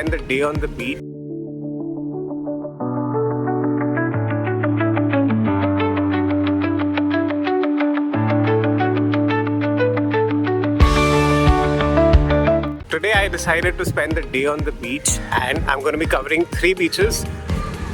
spend the day on the beach. Today I decided to spend the day on the beach, and I'm going to be covering 3 beaches.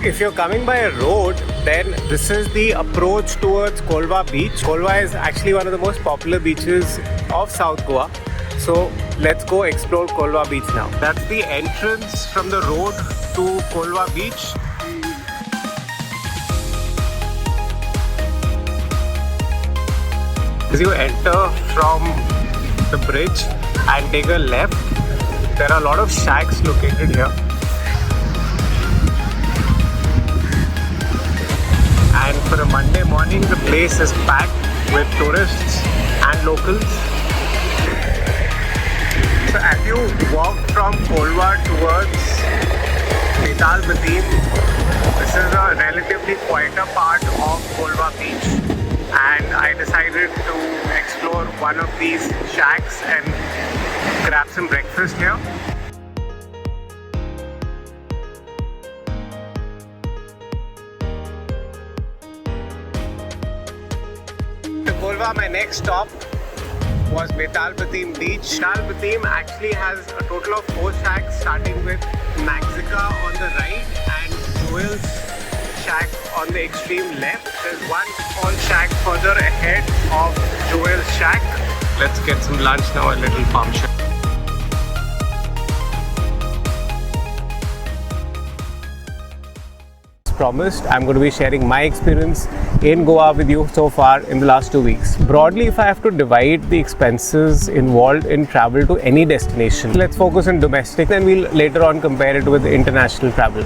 If you're coming by a road, then this is the approach towards Colva beach. Colva is actually one of the most popular beaches of South Goa. So let's go explore Colva beach now. That's the entrance from the road to Colva beach. As you enter from the bridge and take a left, there are a lot of shacks located here. And for a Monday morning, the place is packed with tourists and locals. So as you walk from Colva towards Betalbatim, this is a relatively quieter part of Colva beach, and I decided to explore one of these shacks and grab some breakfast here. To Colva, my next stop was Betalbatim beach. Betalbatim actually has a total of 4 shacks, starting with Maxica on the right and Joel's shack on the extreme left. There's one small shack further ahead of Joel's shack. Let's get some lunch now, a little farm shack. Promised, I'm going to be sharing my experience in Goa with you so far in the last 2 weeks. Broadly, if I have to divide the expenses involved in travel to any destination, let's focus on domestic, then we'll later on compare it with international travel.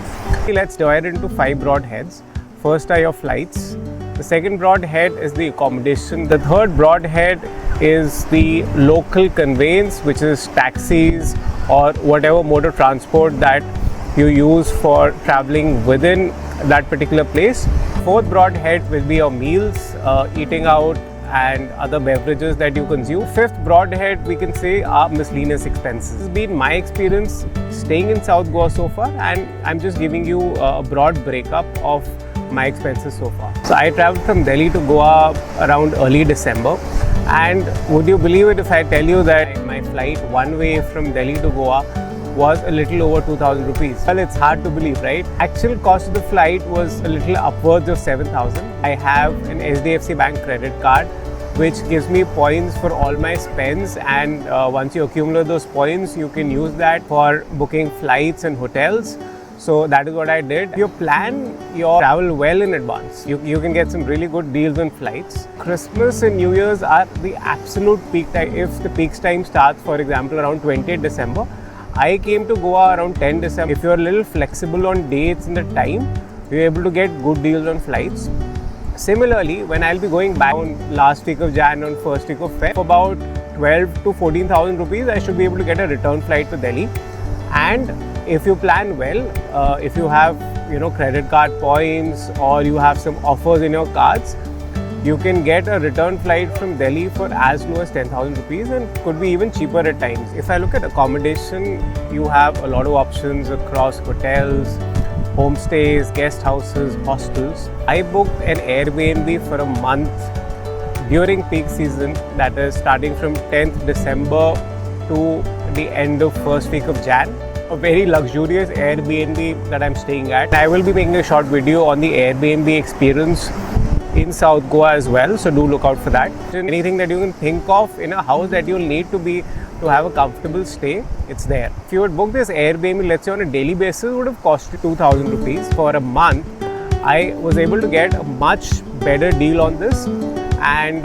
Let's divide it into 5 broad heads. First are your flights. The second broad head is the accommodation. The third broad head is the local conveyance, which is taxis or whatever mode of transport that you use for traveling within that particular place. Fourth broad head will be your meals, eating out and other beverages that you consume. Fifth broad head, we can say, are miscellaneous expenses. This has been my experience staying in South Goa so far, and I'm just giving you a broad breakup of my expenses so far. So I traveled from Delhi to Goa around early December, and would you believe it if I tell you that my flight one way from Delhi to Goa was a little over 2,000 rupees. Well, it's hard to believe, right? Actual cost of the flight was a little upwards of 7,000. I have an SDFC Bank credit card, which gives me points for all my spends, and once you accumulate those points, you can use that for booking flights and hotels. So that is what I did. If you plan your travel well in advance, you can get some really good deals on flights. Christmas and New Year's are the absolute peak time. If the peak time starts, for example, around 20th December, I came to Goa around 10 December. If you're a little flexible on dates and the time, you're able to get good deals on flights. Similarly, when I'll be going back on last week of Jan, on first week of Feb, for about 12 to 14,000 rupees, I should be able to get a return flight to Delhi. And if you plan well, if you have credit card points or you have some offers in your cards, you can get a return flight from Delhi for as low as 10,000 rupees, and could be even cheaper at times. If I look at accommodation, you have a lot of options across hotels, homestays, guest houses, hostels. I booked an Airbnb for a month during peak season, that is starting from 10th December to the end of first week of Jan. A very luxurious Airbnb that I'm staying at. I will be making a short video on the Airbnb experience in South Goa as well, so do look out for that. Anything that you can think of in a house that you'll need to have a comfortable stay, it's there. If you would book this Airbnb, let's say on a daily basis, it would have cost you 2,000 rupees. For a month, I was able to get a much better deal on this, and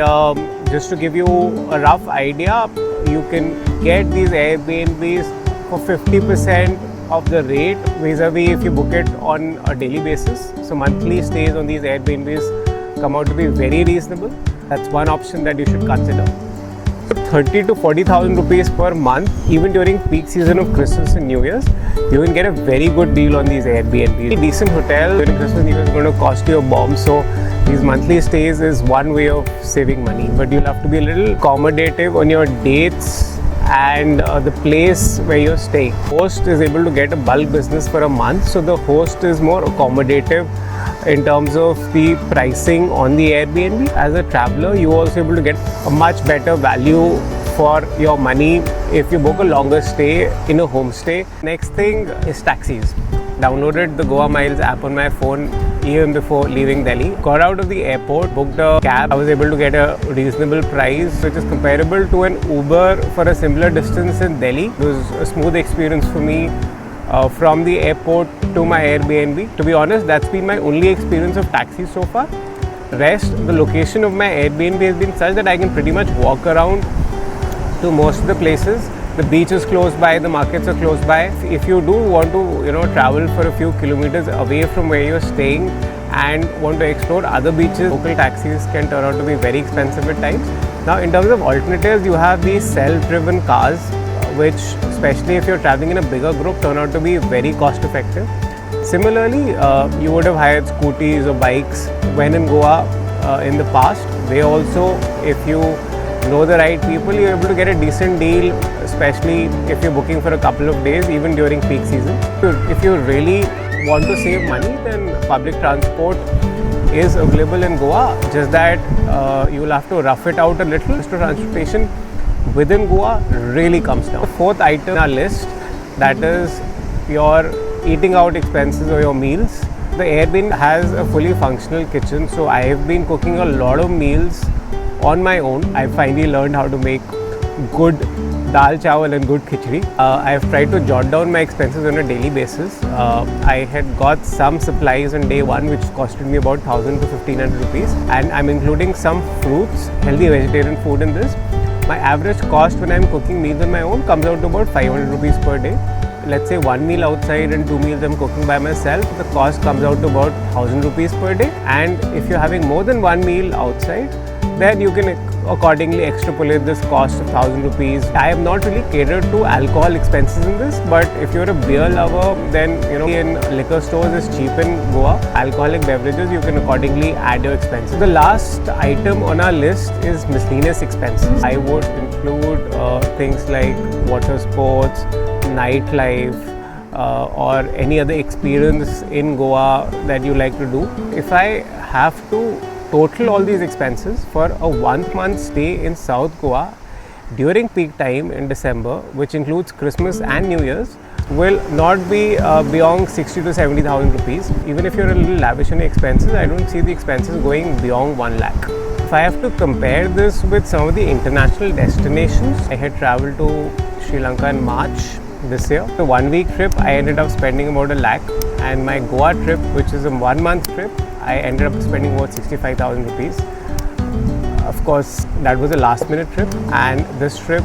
just to give you a rough idea, you can get these Airbnbs for 50% of the rate vis-a-vis if you book it on a daily basis. So monthly stays on these Airbnbs come out to be very reasonable. That's one option that you should consider. 30 to 40,000 rupees per month, even during peak season of Christmas and New Year's, you can get a very good deal on these Airbnb. A decent hotel during Christmas and New Year is going to cost you a bomb, so these monthly stays is one way of saving money, but you'll have to be a little accommodative on your dates and the place where you're staying. Host is able to get a bulk business for a month, so the host is more accommodative in terms of the pricing on the Airbnb. As a traveler, you're also able to get a much better value for your money if you book a longer stay in a homestay. Next thing is taxis. Downloaded the Goa Miles app on my phone even before leaving Delhi. Got out of the airport, booked a cab. I was able to get a reasonable price, which is comparable to an Uber for a similar distance in Delhi. It was a smooth experience for me from the airport to my Airbnb. To be honest, that's been my only experience of taxis so far. Rest, the location of my Airbnb has been such that I can pretty much walk around to most of the places. The beach is close by, the markets are close by. If you do want to, travel for a few kilometers away from where you're staying and want to explore other beaches, local taxis can turn out to be very expensive at times. Now, in terms of alternatives, you have these self-driven cars, which, especially if you're traveling in a bigger group, turn out to be very cost-effective. Similarly, you would have hired scooties or bikes when in Goa in the past. They also, if you know the right people, you're able to get a decent deal, especially if you're booking for a couple of days, even during peak season. If you really want to save money, then public transport is available in Goa, just that you will have to rough it out a little. Transportation within Goa really comes down. The fourth item on our list, that is your eating out expenses or your meals. The Airbnb has a fully functional kitchen, so I have been cooking a lot of meals on my own. I finally learned how to make good dal chawal and good khichdi. I have tried to jot down my expenses on a daily basis. I had got some supplies on day one which costed me about 1,000 to 1,500 rupees, and I'm including some fruits, healthy vegetarian food in this. My average cost when I'm cooking meals on my own comes out to about 500 rupees per day. Let's say one meal outside and 2 meals I'm cooking by myself, the cost comes out to about 1,000 rupees per day. And if you're having more than one meal outside, then you can accordingly extrapolate this cost of 1,000 rupees. I have not really catered to alcohol expenses in this, but if you're a beer lover, then in liquor stores it's cheap in Goa. Alcoholic beverages, you can accordingly add your expenses. The last item on our list is miscellaneous expenses. I would include things like water sports, nightlife, or any other experience in Goa that you like to do. If I have to total all these expenses for a 1 month stay in South Goa during peak time in December, which includes Christmas and New Year's, will not be beyond 60 to 70,000 rupees. Even if you're a little lavish on expenses, I don't see the expenses going beyond 1 lakh. If I have to compare this with some of the international destinations, I had traveled to Sri Lanka in March this year. The 1 week trip, I ended up spending about 1 lakh, and my Goa trip, which is a 1 month trip, I ended up spending about 65,000 rupees. Of course, that was a last minute trip, and this trip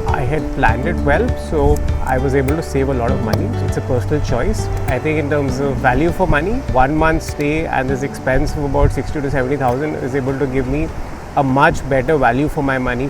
I had planned it well, so I was able to save a lot of money. It's a personal choice. I think in terms of value for money, 1 month stay and this expense of about 60 to 70,000 is able to give me a much better value for my money.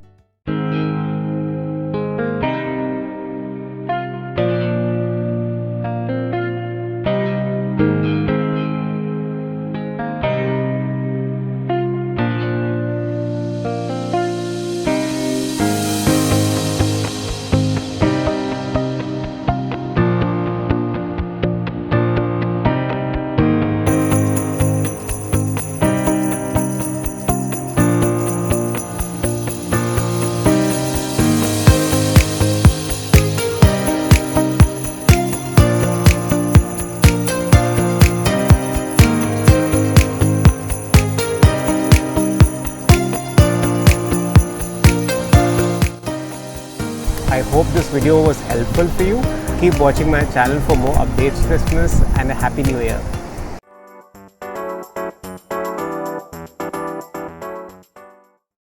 I hope this video was helpful for you. Keep watching my channel for more updates, listeners, and a happy new year.